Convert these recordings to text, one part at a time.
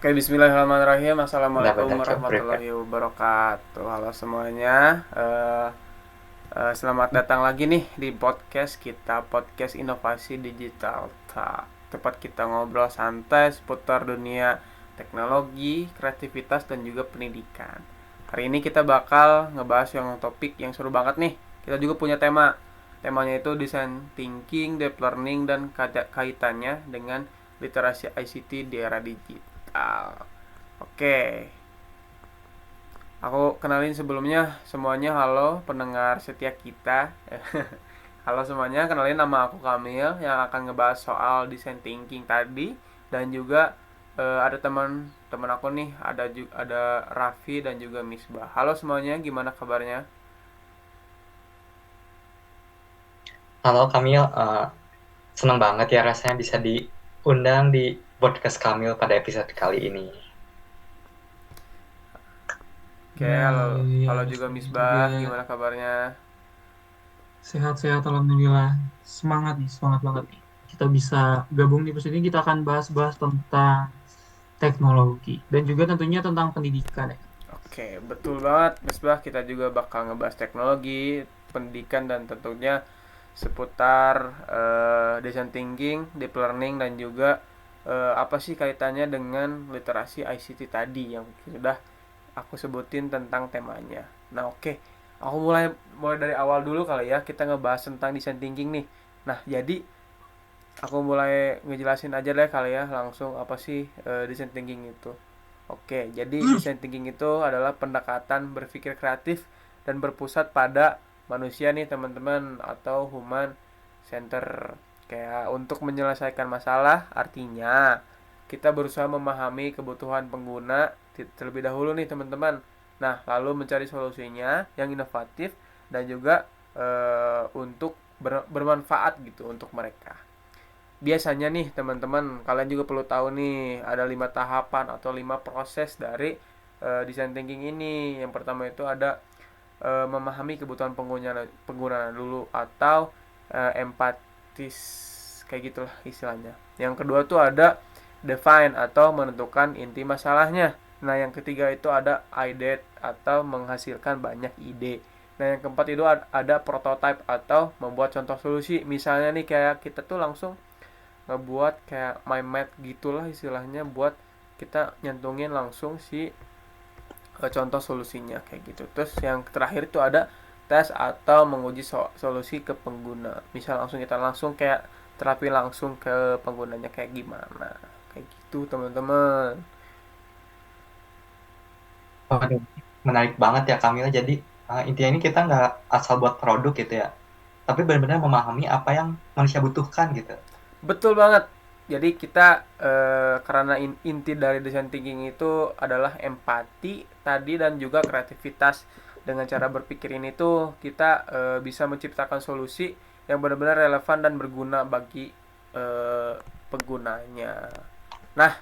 Oke, bismillahirrahmanirrahim. Assalamualaikum Benar-benar coba brief ya. warahmatullahi wabarakatuh. Halo semuanya. Selamat datang lagi nih di podcast kita, podcast inovasi digital. Tepat kita ngobrol santai seputar dunia teknologi, kreativitas, dan juga pendidikan. Hari ini kita bakal ngebahas yang topik yang seru banget nih. Kita juga punya tema. Temanya itu design thinking, deep learning, dan kaitannya dengan literasi ICT di era digital. Oke, aku kenalin sebelumnya semuanya. Halo pendengar setia kita. Halo semuanya, kenalin nama aku Kamil yang akan ngebahas soal design thinking tadi. Dan juga ada teman-teman aku nih, ada Raffi dan juga Misbah. Halo semuanya, gimana kabarnya? Halo Kamil, senang banget ya rasanya bisa diundang di podcast Kamil pada episode kali ini. Oke, Ya, halo, ya, ya, halo juga saya juga Misbah, gimana kabarnya? sehat-sehat, alhamdulillah. Semangat nih, semangat banget nih. Kita bisa gabung di episode ini, kita akan bahas-bahas tentang teknologi dan juga tentunya tentang pendidikan ya. Oke, betul banget Misbah. Kita juga bakal ngebahas teknologi, pendidikan, dan tentunya seputar design thinking, deep learning, dan juga apa sih kaitannya dengan literasi ICT tadi yang sudah aku sebutin tentang temanya. Nah, oke. Aku mulai mulai dari awal dulu kali ya. Kita ngebahas tentang design thinking nih. Nah, jadi aku mulai ngejelasin aja deh kali ya langsung apa sih design thinking itu. Oke, jadi design thinking itu adalah pendekatan berpikir kreatif dan berpusat pada manusia nih teman-teman, atau human center, kayak untuk menyelesaikan masalah. Artinya kita berusaha memahami kebutuhan pengguna terlebih dahulu nih teman-teman. Nah, lalu mencari solusinya yang inovatif dan juga untuk bermanfaat gitu untuk mereka. Biasanya nih teman-teman, kalian juga perlu tahu nih ada 5 tahapan atau 5 proses dari design thinking ini. Yang pertama itu ada memahami kebutuhan pengguna dulu, atau empatis, kayak gitulah istilahnya. Yang kedua tuh ada define atau menentukan inti masalahnya. Nah, yang ketiga itu ada ideate atau menghasilkan banyak ide. Nah, yang keempat itu ada prototype atau membuat contoh solusi. Misalnya nih kayak kita tuh langsung ngebuat kayak my mat gitulah istilahnya, buat kita nyantungin langsung si contoh solusinya kayak gitu. Terus yang terakhir itu ada tes atau menguji solusi ke pengguna. Misal kita langsung kayak terapin langsung ke penggunanya kayak gimana. Kayak gitu teman-teman. Waduh, menarik banget ya Kamil. Jadi intinya ini kita nggak asal buat produk gitu ya, tapi benar-benar memahami apa yang manusia butuhkan gitu. Betul banget. Jadi kita karena inti dari design thinking itu adalah empati tadi dan juga kreativitas. Dengan cara berpikir ini tuh kita bisa menciptakan solusi yang benar-benar relevan dan berguna bagi penggunanya. Nah,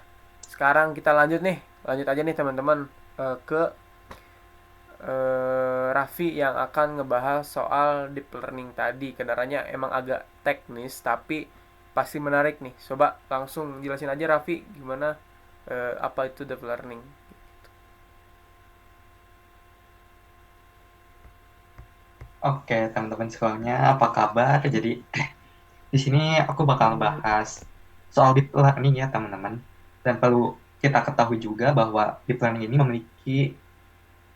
sekarang kita lanjut aja nih teman-teman ke Raffi yang akan ngebahas soal deep learning tadi. Kedengarannya emang agak teknis tapi pasti menarik nih. Coba langsung jelasin aja Raffi gimana apa itu deep learning. Oke, teman-teman semuanya, apa kabar? Jadi di sini aku bakal Baik. bahas soal deep learning ya teman-teman. Dan perlu kita ketahui juga bahwa deep learning ini memiliki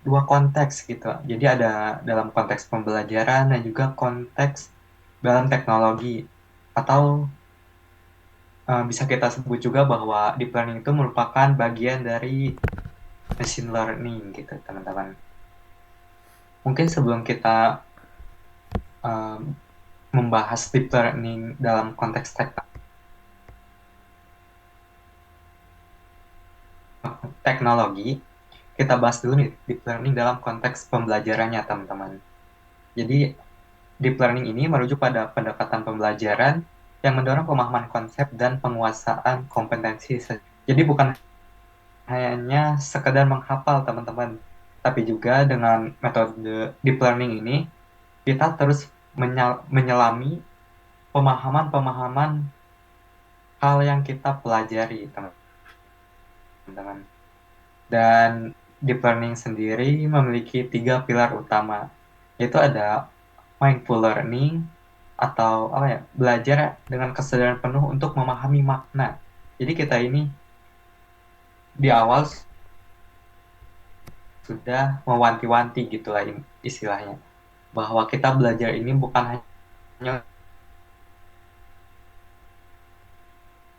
dua konteks gitu. Jadi ada dalam konteks pembelajaran dan juga konteks dalam teknologi. Atau bisa kita sebut juga bahwa deep learning itu merupakan bagian dari machine learning gitu, teman-teman. Mungkin sebelum kita um, membahas deep learning dalam konteks teknologi, kita bahas dulu nih deep learning dalam konteks pembelajarannya, teman-teman. Jadi deep learning ini merujuk pada pendekatan pembelajaran yang mendorong pemahaman konsep dan penguasaan kompetensi. Jadi bukan hanya sekedar menghafal, teman-teman, tapi juga dengan metode deep learning ini kita terus menyelami pemahaman-pemahaman hal yang kita pelajari, teman. teman-teman. Dan deep learning sendiri memiliki 3 pilar utama, yaitu ada mindful learning atau apa ya, belajar dengan kesadaran penuh untuk memahami makna. Jadi kita ini di awal sudah mewanti-wanti gitulah istilahnya, bahwa kita belajar ini bukan hanya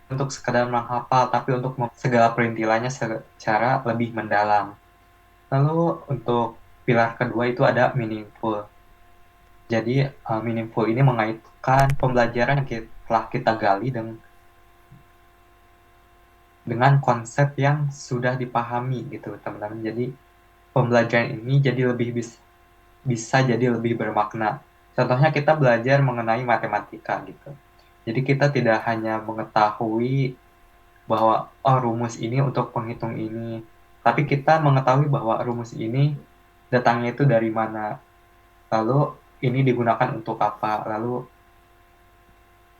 untuk sekadar menghafal, tapi untuk segala perintilannya secara lebih mendalam. Lalu untuk pilar kedua itu ada meaningful. Jadi meaningful ini mengaitkan pembelajaran yang telah kita gali dengan konsep yang sudah dipahami gitu teman-teman. Jadi pembelajaran ini jadi lebih bisa jadi lebih bermakna. Contohnya kita belajar mengenai matematika gitu. Jadi kita tidak hanya mengetahui bahwa rumus ini untuk penghitung ini, tapi kita mengetahui bahwa rumus ini datangnya itu dari mana, lalu ini digunakan untuk apa, lalu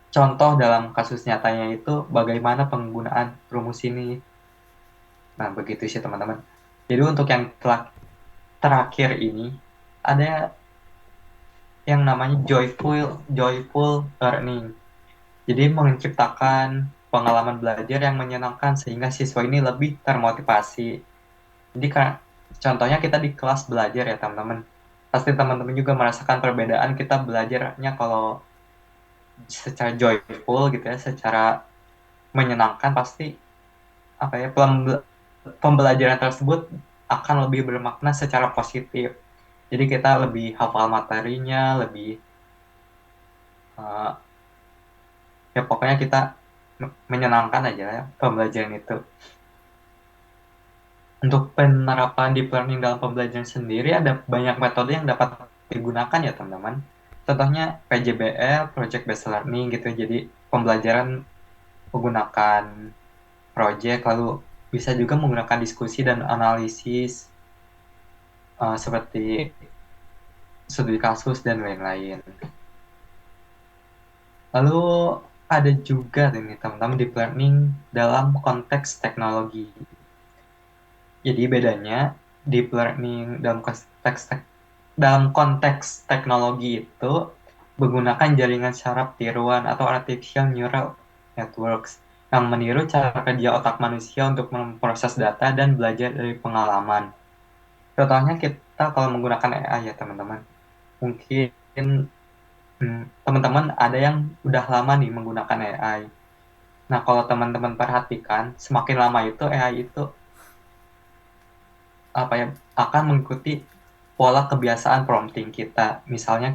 contoh dalam kasus nyatanya itu bagaimana penggunaan rumus ini. Nah, begitu sih teman-teman. Jadi untuk yang terakhir ini ada yang namanya joyful learning. Jadi menciptakan pengalaman belajar yang menyenangkan sehingga siswa ini lebih termotivasi. Jadi contohnya kita di kelas belajar ya teman-teman. Pasti teman-teman juga merasakan perbedaan kita belajarnya kalau secara joyful gitu ya, secara menyenangkan, pasti apa ya, pembelajaran tersebut akan lebih bermakna secara positif. Jadi kita lebih hafal materinya, lebih ya pokoknya kita menyenangkan aja ya pembelajaran itu. Untuk penerapan deep learning dalam pembelajaran sendiri ada banyak metode yang dapat digunakan ya teman-teman. Contohnya PJBL, Project Based Learning gitu. Jadi pembelajaran menggunakan project, lalu bisa juga menggunakan diskusi dan analisis seperti studi kasus dan lain-lain. Lalu ada juga nih teman-teman deep learning dalam konteks teknologi. Jadi bedanya deep learning dalam konteks teknologi itu menggunakan jaringan syaraf tiruan atau artificial neural networks yang meniru cara kerja otak manusia untuk memproses data dan belajar dari pengalaman. Contohnya kita kalau menggunakan AI ya teman-teman. Mungkin teman-teman ada yang udah lama nih menggunakan AI. Nah, kalau teman-teman perhatikan, semakin lama itu AI itu apa ya, akan mengikuti pola kebiasaan prompting kita. Misalnya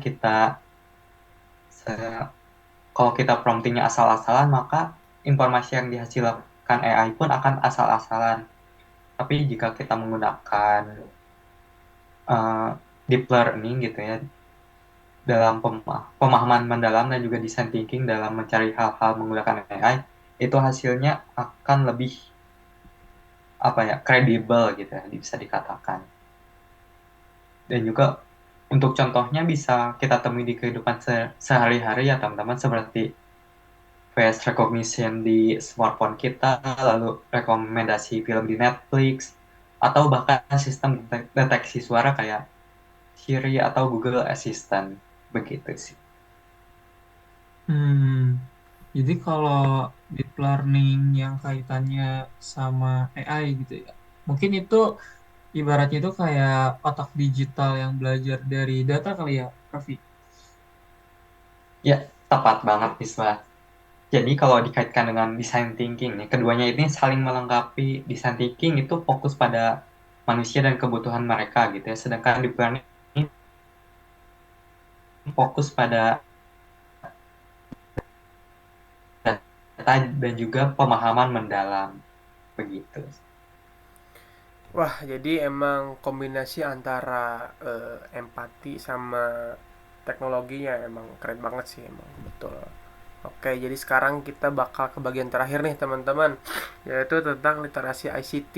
kalau kita promptingnya asal-asalan, maka informasi yang dihasilkan AI pun akan asal-asalan. Tapi jika kita menggunakan deep learning gitu ya, dalam pemahaman mendalam dan juga design thinking dalam mencari hal-hal menggunakan AI, itu hasilnya akan lebih kredibel gitu ya, bisa dikatakan. Dan juga untuk contohnya bisa kita temui di kehidupan sehari-hari ya teman-teman, seperti face recognition di smartphone kita, lalu rekomendasi film di Netflix, atau bahkan sistem deteksi suara kayak Siri atau Google Assistant. Begitu sih. Jadi kalau deep learning yang kaitannya sama AI gitu ya, mungkin itu ibaratnya itu kayak otak digital yang belajar dari data kali ya, Raffi? Ya, tepat banget Isma. Jadi kalau dikaitkan dengan design thinking nih, keduanya ini saling melengkapi. Design thinking itu fokus pada manusia dan kebutuhan mereka gitu ya, sedangkan deep learning ini fokus pada data dan juga pemahaman mendalam. Begitu. Wah, jadi emang kombinasi antara empati sama teknologinya emang keren banget sih emang, betul. Oke, jadi sekarang kita bakal ke bagian terakhir nih teman-teman, yaitu tentang literasi ICT.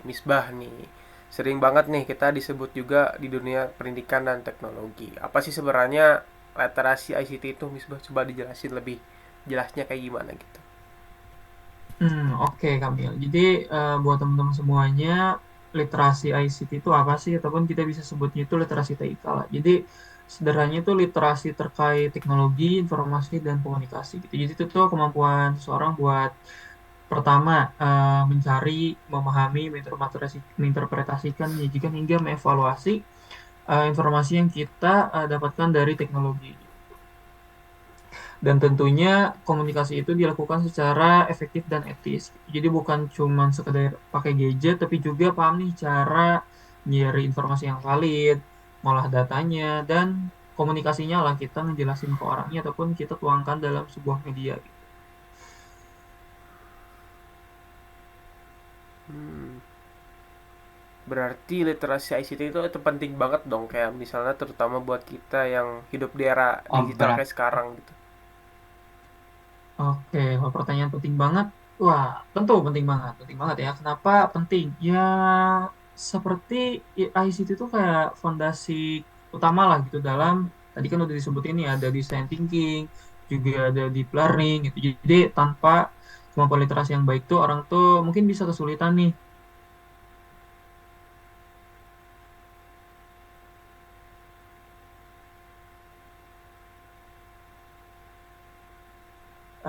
Misbah nih, sering banget nih kita disebut juga di dunia pendidikan dan teknologi. Apa sih sebenarnya literasi ICT itu, Misbah? Coba dijelasin lebih jelasnya kayak gimana gitu. Oke Kamil. Jadi buat teman-teman semuanya, literasi ICT itu apa sih? Ataupun kita bisa sebutnya itu literasi TIK lah. Jadi sederhananya itu literasi terkait teknologi, informasi, dan komunikasi gitu. Jadi itu tuh kemampuan seseorang buat pertama mencari, memahami, menginterpretasikan, menyajikan hingga mengevaluasi informasi yang kita dapatkan dari teknologi. Dan tentunya komunikasi itu dilakukan secara efektif dan etis. Jadi bukan cuma sekedar pakai gadget, tapi juga paham nih cara nyari informasi yang valid, ngolah datanya, dan komunikasinya lah kita ngejelasin ke orangnya ataupun kita tuangkan dalam sebuah media gitu. Berarti literasi ICT itu penting banget dong, kayak misalnya terutama buat kita yang hidup di era Oh, digital berat. kayak sekarang gitu. Oke, kalau pertanyaan penting banget, wah tentu penting banget ya. Kenapa penting? Ya seperti ICT itu kayak fondasi utama lah gitu dalam tadi kan udah disebutin nih ada design thinking, juga ada deep learning gitu. Jadi tanpa kemampuan literasi yang baik tuh orang tuh mungkin bisa kesulitan nih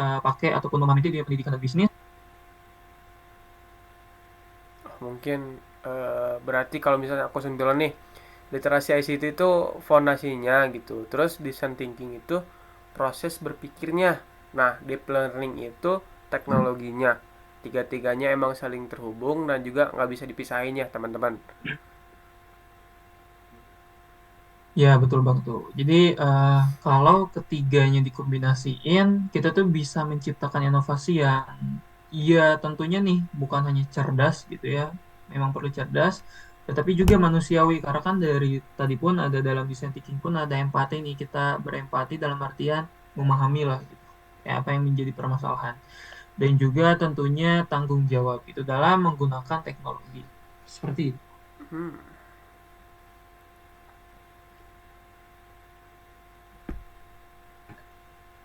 pakai ataupun memahami itu di pendidikan dan bisnis. Mungkin berarti kalau misalnya aku simpulan nih, literasi ICT itu fondasinya gitu. Terus design thinking itu proses berpikirnya. Nah, deep learning itu teknologinya. Tiga-tiganya emang saling terhubung dan juga nggak bisa dipisahin ya teman-teman. Ya, betul banget tuh. Jadi, kalau ketiganya dikombinasiin, kita tuh bisa menciptakan inovasi yang, ya tentunya nih, bukan hanya cerdas gitu ya, memang perlu cerdas, tetapi juga manusiawi. Karena kan dari tadi pun ada dalam design thinking pun ada empati nih, kita berempati dalam artian memahami lah gitu, ya, apa yang menjadi permasalahan. Dan juga tentunya tanggung jawab itu dalam menggunakan teknologi. Seperti itu.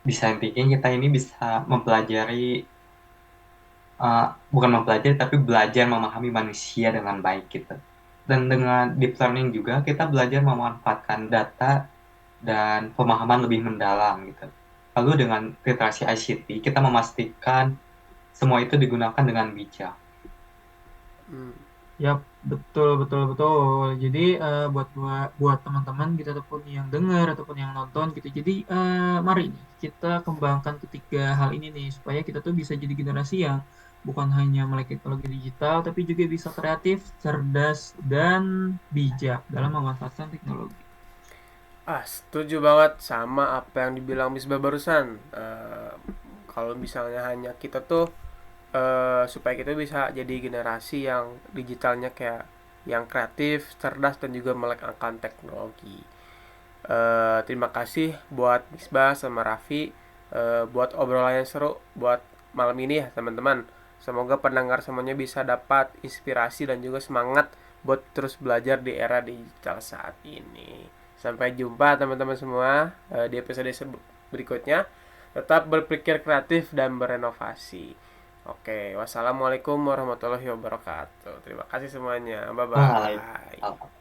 Design thinking kita ini bisa mempelajari, bukan mempelajari, tapi belajar memahami manusia dengan baik gitu. Dan dengan deep learning juga kita belajar memanfaatkan data dan pemahaman lebih mendalam gitu. Lalu dengan literasi ICT kita memastikan semua itu digunakan dengan bijak. Yap, betul betul betul. Jadi buat buat buat teman-teman gitu ataupun yang dengar ataupun yang nonton gitu. Jadi mari nih kita kembangkan ketiga hal ini nih supaya kita tuh bisa jadi generasi yang bukan hanya melek teknologi digital tapi juga bisa kreatif, cerdas dan bijak dalam memanfaatkan teknologi. Setuju banget sama apa yang dibilang Misbah barusan. Kalau misalnya hanya kita tuh supaya kita bisa jadi generasi yang digitalnya kayak yang kreatif, cerdas dan juga melek akan teknologi. Terima kasih buat Misbah sama Raffi buat obrolan yang seru buat malam ini ya teman-teman. Semoga pendengar semuanya bisa dapat inspirasi dan juga semangat buat terus belajar di era digital saat ini. Sampai jumpa teman-teman semua di episode berikutnya. Tetap berpikir kreatif dan berenovasi. Oke, wassalamualaikum warahmatullahi wabarakatuh. Terima kasih semuanya. Bye Waalaikumsalam. bye.